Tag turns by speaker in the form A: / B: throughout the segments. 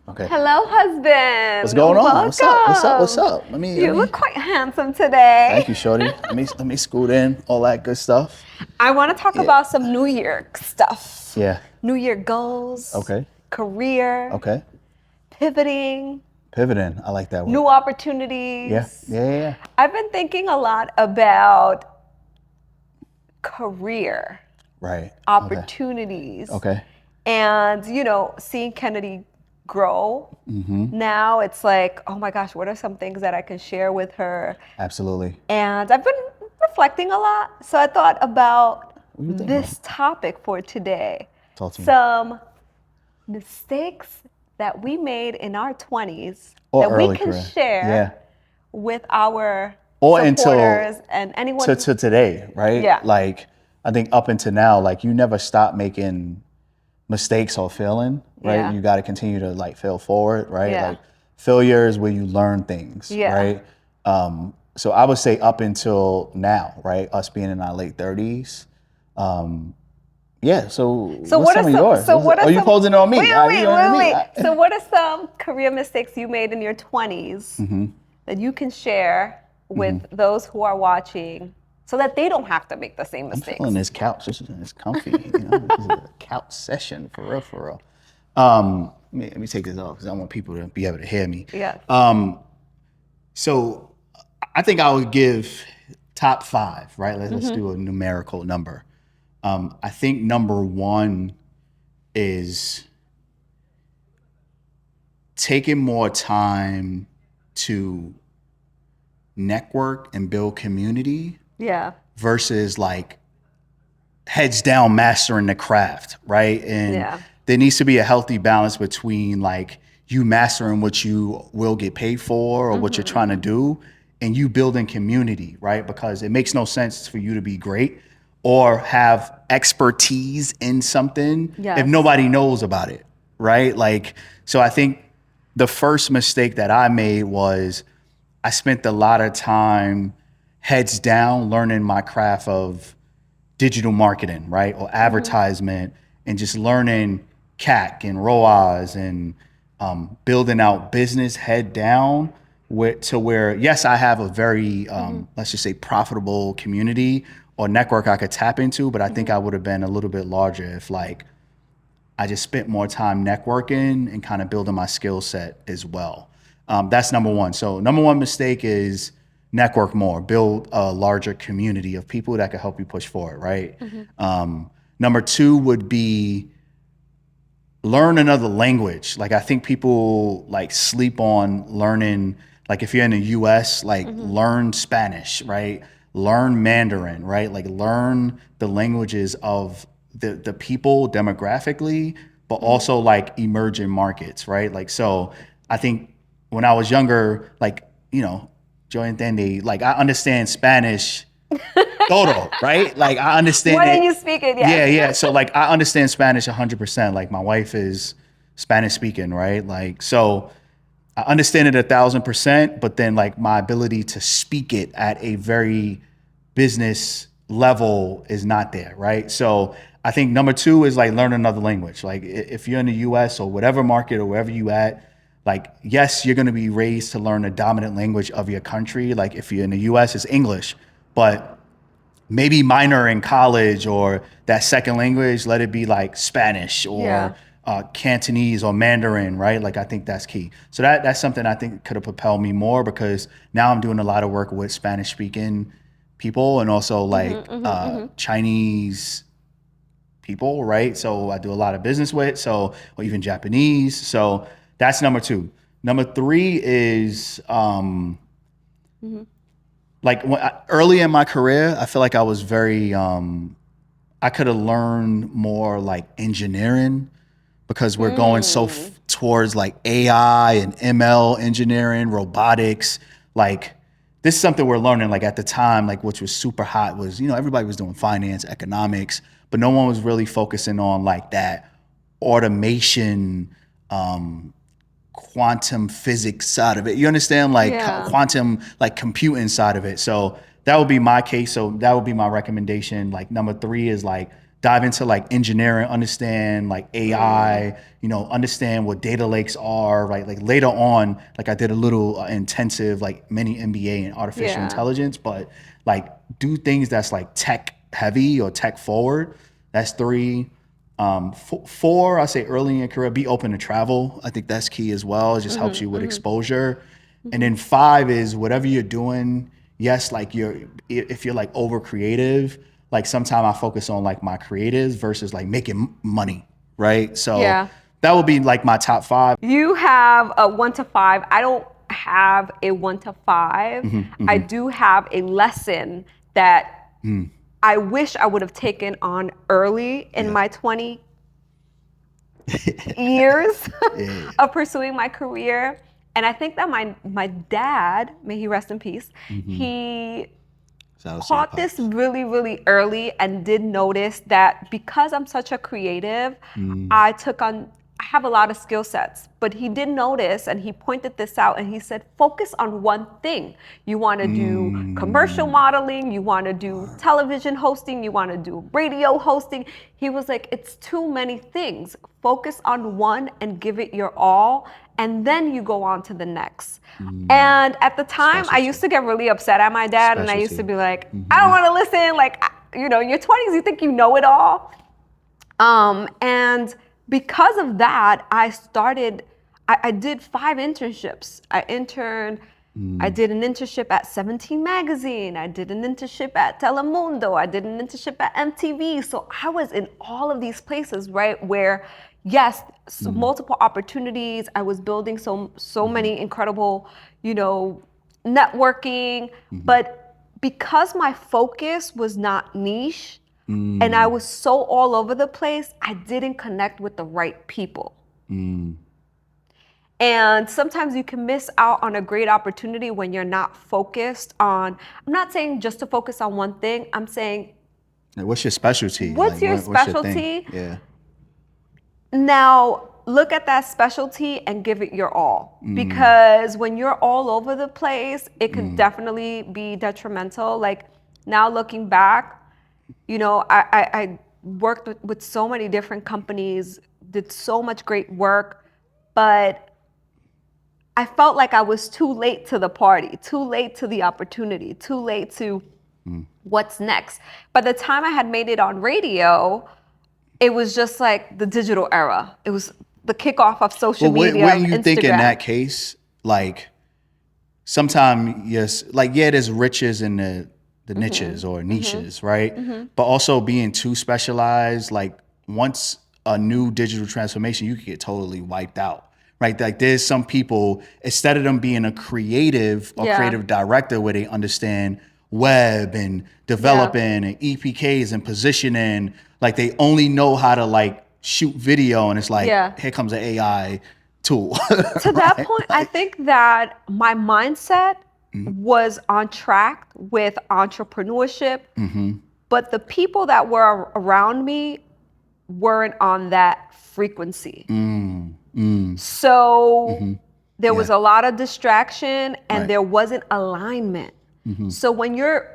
A: Okay.
B: Hello,
A: What's
B: husband.
A: going on? What's up? What's up? What's
B: Welcome.
A: up?
B: You look quite handsome today.
A: Thank you, Shorty. Let me scoot in. All that good stuff.
B: I want to talk
A: Yeah.
B: about some New Year stuff.
A: Yeah.
B: New Year goals,
A: Okay.
B: career,
A: Okay.
B: pivoting,
A: Pivoting. I like that word.
B: new
A: Yeah.
B: opportunities.
A: Yeah.
B: I've been thinking a lot about career
A: Right. Okay.
B: opportunities
A: Okay.
B: and, seeing Kennedy grow. Now it's like, oh my gosh, what are some things that I can share with her?
A: Absolutely.
B: And I've been reflecting a lot. So I thought about
A: What do you think, bro?
B: this topic for today.
A: Talk to me.
B: Some mistakes that we made in our 20s
A: Or
B: that we
A: early
B: can
A: career. Yeah.
B: share with our
A: Or
B: supporters
A: until
B: and anyone.
A: to today, right?
B: Yeah.
A: Like I think up until now, like you never stop making mistakes or failing, right?
B: Yeah.
A: You got to continue to like fail forward, right?
B: Yeah.
A: Like failure is where you learn things,
B: Yeah.
A: right? So I would say up until now, right? Us being in our late 30s. Yeah. So what's
B: what
A: some
B: are
A: of
B: some?
A: yours?
B: So what are
A: Are you
B: some?
A: closing on me?
B: Wait,
A: You know
B: wait,
A: what I
B: wait,
A: mean?
B: wait. So what are some career mistakes you made in your 20s that you can share with those who are watching, so that they don't have to make the same
A: I'm
B: mistakes?
A: feeling this couch. It's comfy. This is a couch session for real, for real. Let me take this off because I want people to be able to hear me.
B: Yes.
A: So I think I would give top 5, right? Let's do a numerical number. I think number 1 is taking more time to network and build community
B: Yeah.
A: versus like heads down mastering the craft, right? And
B: Yeah.
A: there needs to be a healthy balance between like you mastering what you will get paid for or what you're trying to do and you building community, right? Because it makes no sense for you to be great or have expertise in something if
B: Yes.
A: nobody knows about it, right? Like, so I think the first mistake that I made was I spent a lot of time heads down learning my craft of digital marketing, right? Or advertisement and just learning CAC and ROAS and building out business head down to where, yes, I have a very, let's just say profitable community or network I could tap into, but I think I would have been a little bit larger if like I just spent more time networking and kind of building my skill set as well. That's number 1. So number 1 mistake is network more, build a larger community of people that can help you push forward, right? Number 2 would be learn another language. Like I think people like sleep on learning, like if you're in the US, like learn Spanish, right? Learn Mandarin, right? Like learn the languages of the people demographically, but also like emerging markets, right? Like, so I think when I was younger, like, Joy and Dandy, like I understand Spanish todo, right? Like I understand
B: More than
A: it.
B: you speak it,
A: Yeah,
B: yes.
A: yeah. So like I understand Spanish 100%. Like my wife is Spanish speaking, right? Like so I understand it 1,000%, but then like my ability to speak it at a very business level is not there, right? So I think number 2 is like learn another language. Like if you're in the US or whatever market or wherever you at, like yes, you're going to be raised to learn the dominant language of your country. Like if you're in the US, it's English, but maybe minor in college or that second language, let it be like Spanish
B: Yeah.
A: or Cantonese or Mandarin, right? Like I think that's key. So that's something I think could have propelled me more because now I'm doing a lot of work with Spanish speaking people and also like Chinese people, right? So I do a lot of business with, or even Japanese. So that's number 2. Number 3 is like early in my career, I feel like I was very, I could have learned more like engineering because we're going so towards like AI and ML engineering, robotics. Like this is something we're learning like at the time, like which was super hot was, everybody was doing finance, economics, but no one was really focusing on like that automation, quantum physics side of it. You understand? Like
B: Yeah.
A: quantum, like computing side of it. So that would be my case. So that would be my recommendation. Like number 3 is like dive into like engineering, understand like AI, understand what data lakes are, right? Like later on, like I did a little intensive like mini MBA in artificial
B: Yeah.
A: intelligence, but like do things that's like tech heavy or tech forward. That's 3. 4, I say early in your career, be open to travel. I think that's key as well. It just helps you with exposure. And then 5 is whatever you're doing. Yes, like if you're like over creative, like sometimes I focus on like my creatives versus like making money, right? So
B: Yeah.
A: that would be like my top 5.
B: You have a 1 to 5. I don't have a 1 to 5. I do have a lesson that I wish I would have taken on early in my 20 years of pursuing my career. And I think that my dad, may he rest in peace, he caught this really, really early and did notice that because I'm such a creative, I have a lot of skill sets, but he did notice and he pointed this out and he said, focus on one thing. You want to do commercial modeling, you want to do television hosting, you want to do radio hosting. He was like, it's too many things. Focus on one and give it your all. And then you go on to the next. And at the time, I used to get really upset at my dad and I used to be like, I don't want to listen. Like, in your 20s, you think you know it all. And because of that, I did 5 internships. I did an internship at 17 Magazine. I did an internship at Telemundo. I did an internship at MTV. So I was in all of these places, right, where, yes, multiple opportunities. I was building so many incredible, networking. But because my focus was not niche, and I was so all over the place, I didn't connect with the right people. And sometimes you can miss out on a great opportunity when you're not focused on, I'm not saying just to focus on one thing. I'm saying,
A: what's your specialty?
B: What's your specialty?
A: What's your thing? Yeah.
B: Now, look at that specialty and give it your all. Because when you're all over the place, it can definitely be detrimental. Like now looking back, I worked with so many different companies, did so much great work, but I felt like I was too late to the party, too late to the opportunity, too late to what's next. By the time I had made it on radio, it was just like the digital era. It was the kickoff of social media.
A: Wouldn't you
B: Instagram.
A: think in that case, like sometimes, yes, like, yeah, there's riches in the niches or niches, right? But also being too specialized, like once a new digital transformation, you could get totally wiped out, right? Like there's some people, instead of them being a creative or creative director where they understand web and developing and EPKs and positioning, like they only know how to like shoot video and it's like, here comes an AI tool.
B: To that point, I think that my mindset was on track with entrepreneurship, but the people that were around me weren't on that frequency. So there was a lot of distraction and there wasn't alignment. So when you're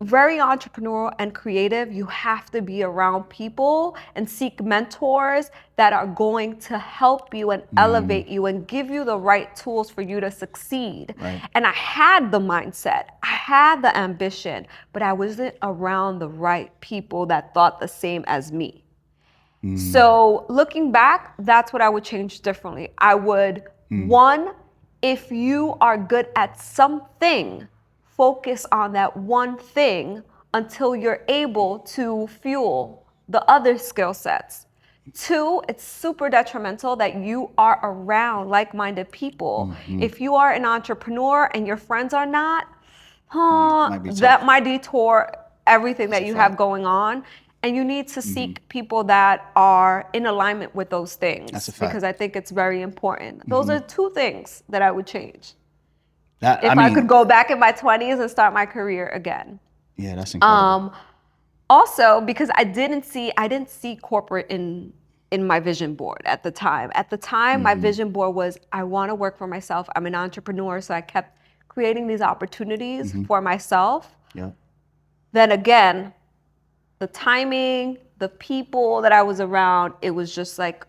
B: very entrepreneurial and creative, you have to be around people and seek mentors that are going to help you and elevate you and give you the right tools for you to succeed. And I had the mindset, I had the ambition, but I wasn't around the right people that thought the same as me. So looking back, that's what I would change differently. I would, one, if you are good at something, focus on that one thing until you're able to fuel the other skill sets. 2, it's super detrimental that you are around like-minded people. If you are an entrepreneur and your friends are not, that might detour everything that you have going on. And you need to seek people that are in alignment with those things.
A: That's a fact.
B: Because I think it's very important. Those are 2 things that I would change.
A: If
B: I could go back in my 20s and start my career again.
A: Yeah, that's incredible.
B: Also, because I didn't see corporate in my vision board at the time. At the time, my vision board was, I want to work for myself. I'm an entrepreneur, so I kept creating these opportunities for myself. Then again, the timing, the people that I was around, it was just like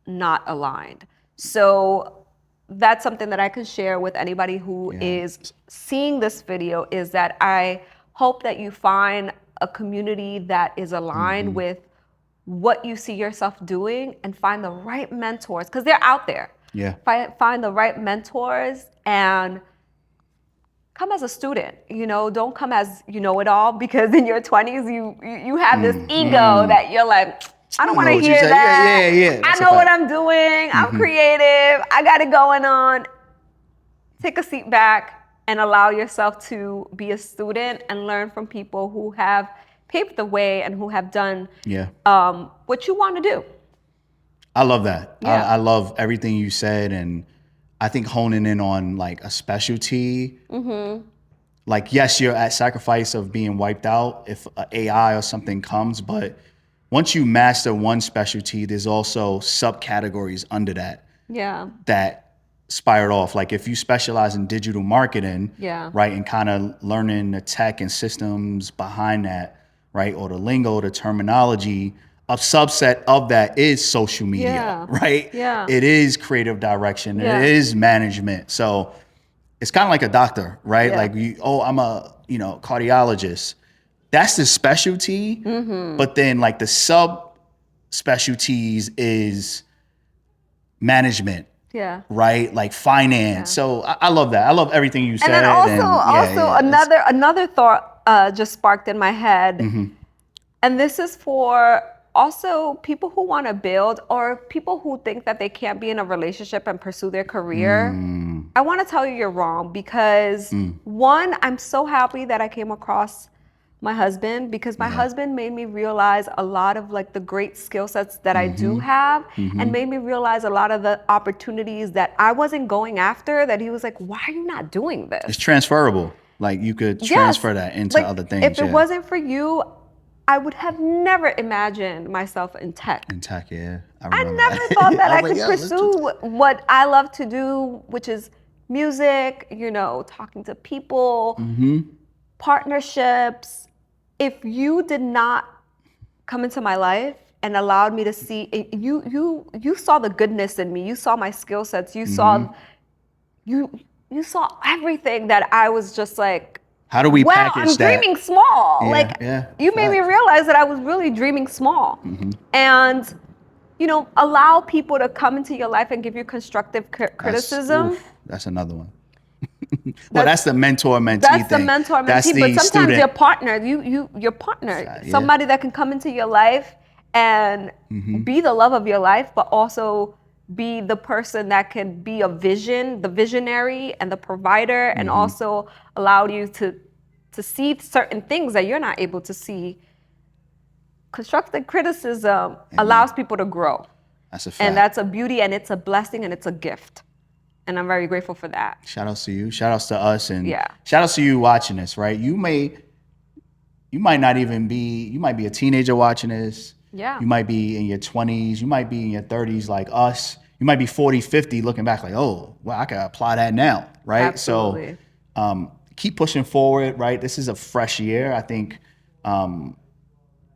B: not aligned. So that's something that I can share with anybody who is seeing this video, is that I hope that you find a community that is aligned with what you see yourself doing, and find the right mentors, because they're out there.
A: Yeah.
B: Find the right mentors and come as a student, don't come as you know it all, because in your 20s you have this ego that you're like, I don't want to hear that.
A: Yeah.
B: I know what I'm doing. I'm creative. I got it going on. Take a seat back and allow yourself to be a student and learn from people who have paved the way and who have done what you want to do.
A: I love that.
B: Yeah.
A: I love everything you said, and I think honing in on like a specialty. Like, yes, you're at sacrifice of being wiped out if AI or something comes, but once you master one specialty, there's also subcategories under that.
B: Yeah.
A: That spired off. Like if you specialize in digital marketing, right, and kind of learning the tech and systems behind that, right, or the lingo, the terminology, a subset of that is social media, right?
B: Yeah.
A: It is creative direction. It is management. So it's kind of like a doctor, right? Like I'm a, cardiologist. That's the specialty. But then like the sub specialties is management.
B: Yeah.
A: Right? Like finance. So I love that. I love everything you said.
B: And then another thought just sparked in my head. And this is for also people who want to build, or people who think that they can't be in a relationship and pursue their career. I want to tell you you're wrong, because one, I'm so happy that I came across my husband, because my husband made me realize a lot of like the great skill sets that I do have, and made me realize a lot of the opportunities that I wasn't going after, that he was like, why are you not doing this?
A: It's transferable. Like you could transfer that into
B: like,
A: other things.
B: If it wasn't for you, I would have never imagined myself in tech.
A: In tech, yeah.
B: I never thought that I could pursue what I love to do, which is music, talking to people, partnerships. If you did not come into my life and allowed me to see, you saw the goodness in me. You saw my skill sets. You saw you saw everything that I was just like,
A: how do we package
B: I'm
A: that?
B: dreaming small. You made me realize that I was really dreaming small. And, allow people to come into your life and give you constructive criticism.
A: That's another one. Well, that's the mentor-mentee thing.
B: That's the mentor-mentee, but sometimes your partner, your partner, somebody that can come into your life and be the love of your life, but also be the person that can be the visionary and the provider, and also allow you to see certain things that you're not able to see. Constructive criticism allows people to grow.
A: That's a fact.
B: And that's a beauty, and it's a blessing, and it's a gift. And I'm very grateful for that.
A: Shout outs to you. Shout outs to us. And shout outs to you watching this, right? You might not even be, you might be a teenager watching this.
B: Yeah.
A: You might be in your 20s. You might be in your 30s like us. You might be 40, 50 looking back like, oh, well, I can apply that now, right?
B: Absolutely.
A: So keep pushing forward, right? This is a fresh year. I think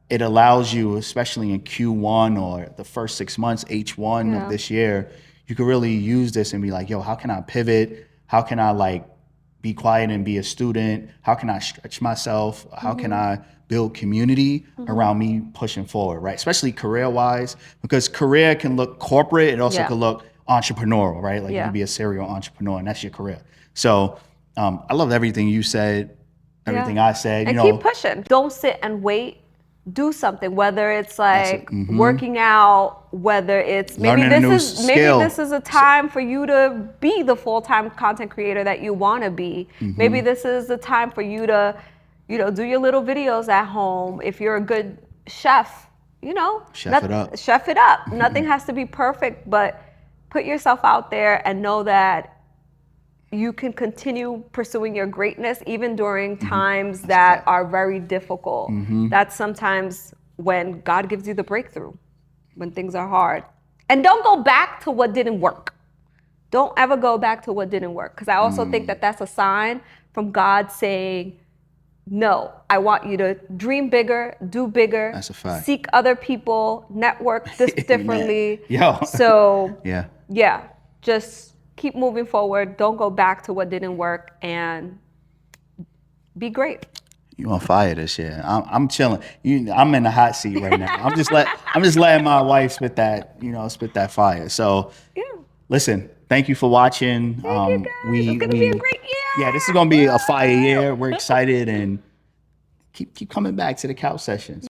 A: it allows you, especially in Q1 or the first 6 months, H1 of this year, you could really use this and be like, yo, how can I pivot? How can I like be quiet and be a student? How can I stretch myself? How can I build community around me pushing forward, right? Especially career-wise, because career can look corporate. It also could look entrepreneurial, right? Like you can be a serial entrepreneur, and that's your career. So I love everything you said, everything I said.
B: And keep pushing. Don't sit and wait. Do something, whether it's like working out, whether it's maybe this is a time for you to be the full-time content creator that you want to be. Maybe this is the time for you to, do your little videos at home. If you're a good chef, chef it up. Nothing has to be perfect, but put yourself out there and know that you can continue pursuing your greatness even during times that are very difficult. That's sometimes when God gives you the breakthrough, when things are hard. And don't go back to what didn't work. Don't ever go back to what didn't work. Because I also think that that's a sign from God saying, No, I want you to dream bigger, do bigger,
A: That's a fact.
B: seek other people, network this
A: Amen.
B: differently.
A: Yo.
B: So
A: Yeah.
B: yeah, just keep moving forward. Don't go back to what didn't work and be great.
A: You on fire this year. I'm chilling. I'm in the hot seat right now. I'm just letting my wife spit that fire. So
B: Yeah.
A: listen, thank you for watching.
B: Thank you guys. It's gonna be a great year.
A: Yeah, this is gonna be a fire year. We're excited and keep coming back to the couch sessions.